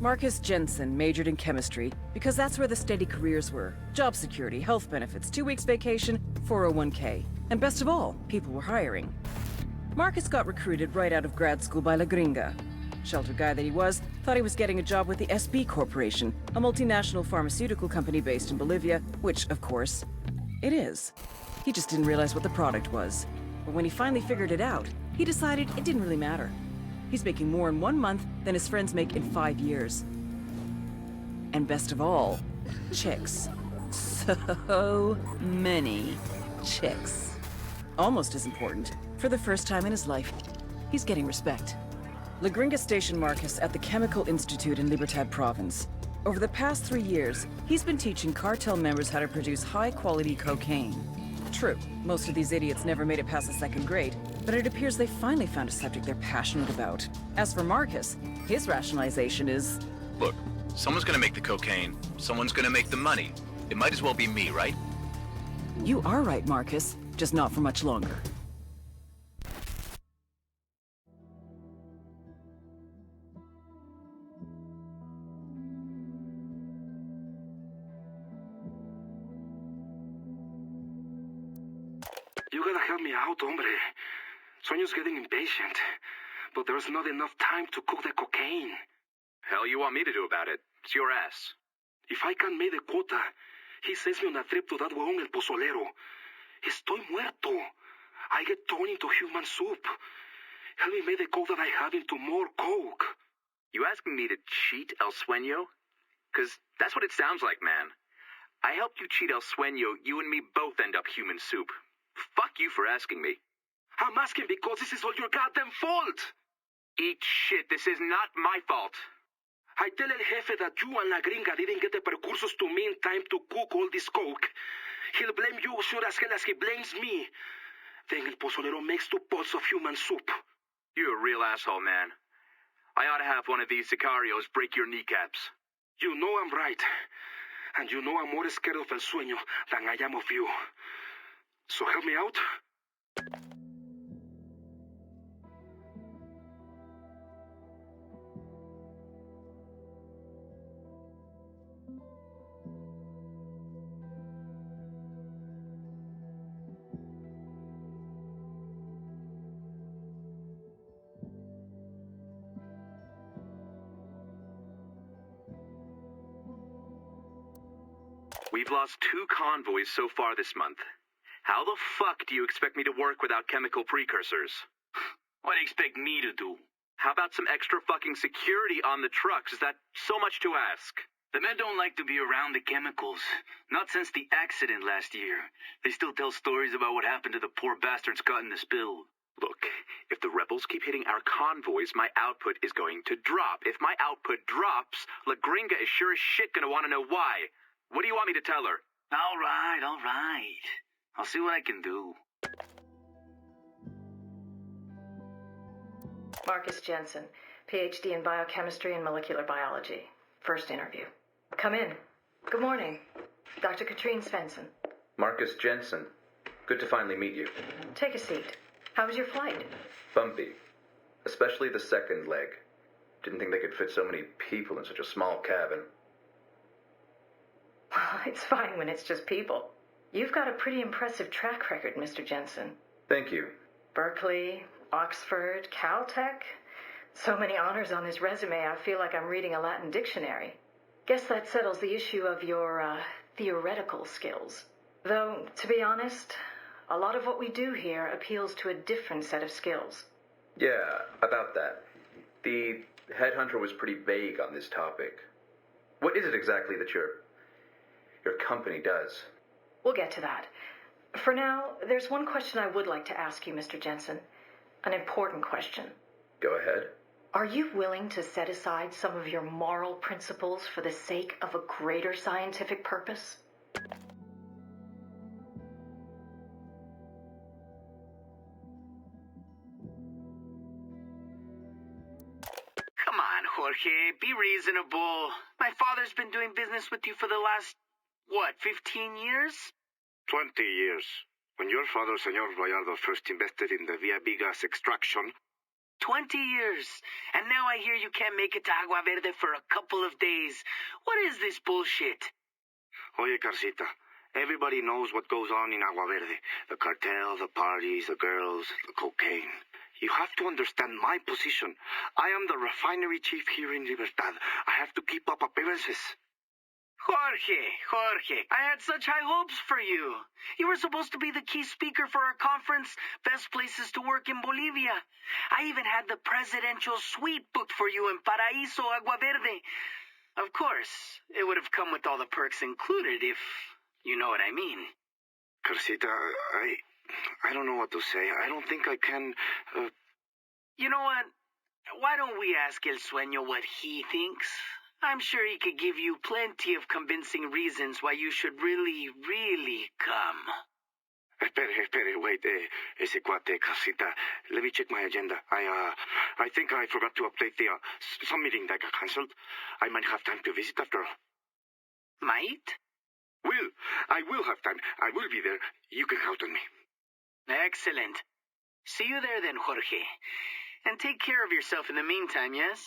Marcus Jensen majored in chemistry because that's where the steady careers were. Job security, health benefits, 2 weeks vacation, 401k. And best of all, people were hiring. Marcus got recruited right out of grad school by La Gringa. Sheltered guy that he was, thought he was getting a job with the SB Corporation, a multinational pharmaceutical company based in Bolivia, which, of course, it is. He just didn't realize what the product was. But when he finally figured it out, he decided it didn't really matter. He's making more in 1 month than his friends make in 5 years. And best of all, chicks. So many chicks. Almost as important, for the first time in his life, he's getting respect. La Gringa stationed Marcus at the Chemical Institute in Libertad Province. Over the past 3 years, he's been teaching cartel members how to produce high-quality cocaine. True, most of these idiots never made it past the 2nd grade, but it appears they finally found a subject they're passionate about. As for Marcus, his rationalization is... Look, someone's gonna make the cocaine, someone's gonna make the money. It might as well be me, right? You are right, Marcus, just not for much longer. You gotta help me out, hombre. Sueño's getting impatient, but there's not enough time to cook the cocaine. Hell you want me to do about it? It's your ass. If I can't make the quota, he sends me on a trip to that huevón el pozolero. Estoy muerto. I get torn into human soup. Help me make the coke that I have into more coke. You asking me to cheat El Sueño? 'Cause that's what it sounds like, man. I helped you cheat El Sueño, you and me both end up human soup. Fuck you for asking me. I'm asking because this is all your goddamn fault. Eat shit, this is not my fault. I tell El Jefe that you and La Gringa didn't get the precursos to me in time to cook all this coke. He'll blame you sure as hell as he blames me. Then El Pozolero makes 2 pots of human soup. You're a real asshole, man. I ought to have one of these sicarios break your kneecaps. You know I'm right. And you know I'm more scared of El Sueño than I am of you. So help me out. We've lost 2 convoys so far this month. How the fuck do you expect me to work without chemical precursors? What do you expect me to do? How about some extra fucking security on the trucks? Is that so much to ask? The men don't like to be around the chemicals. Not since the accident last year. They still tell stories about what happened to the poor bastards caught in the spill. Look, if the rebels keep hitting our convoys, my output is going to drop. If my output drops, La Gringa is sure as shit gonna want to know why. What do you want me to tell her? All right. I'll see what I can do. Marcus Jensen, PhD in biochemistry and molecular biology. First interview. Come in. Good morning. Dr. Katrine Svensson. Marcus Jensen. Good to finally meet you. Take a seat. How was your flight? Bumpy. Especially the 2nd leg. Didn't think they could fit so many people in such a small cabin. It's fine when it's just people. You've got a pretty impressive track record, Mr. Jensen. Thank you. Berkeley, Oxford, Caltech. So many honors on this resume, I feel like I'm reading a Latin dictionary. Guess that settles the issue of your, theoretical skills. Though, to be honest, a lot of what we do here appeals to a different set of skills. Yeah, about that. The headhunter was pretty vague on this topic. What is it exactly that your company does? We'll get to that. For now, there's one question I would like to ask you, Mr. Jensen. An important question. Go ahead. Are you willing to set aside some of your moral principles for the sake of a greater scientific purpose? Come on, Jorge, be reasonable. My father's been doing business with you for the last, 15 years? 20 years. When your father, Senor Gallardo, first invested in the Via Vigas extraction, 20 years. And now I hear you can't make it to Agua Verde for a couple of days. What is this bullshit? Oye, Carcita, everybody knows what goes on in Agua Verde. The cartel, the parties, the girls, the cocaine. You have to understand my position. I am the refinery chief here in Libertad. I have to keep up appearances. Jorge, I had such high hopes for you. You were supposed to be the key speaker for our conference, Best Places to Work in Bolivia. I even had the presidential suite booked for you in Paraíso, Agua Verde. Of course, it would have come with all the perks included if you know what I mean. Carcita, I don't know what to say. I don't think I can... You know what? Why don't we ask El Sueño what he thinks? I'm sure he could give you plenty of convincing reasons why you should really, really come. Espere, wait. Ese cuate, Carcita. Let me check my agenda. I think I forgot to update some meeting that got cancelled. I might have time to visit after all. Might? I will have time. I will be there. You can count on me. Excellent. See you there then, Jorge. And take care of yourself in the meantime, yes?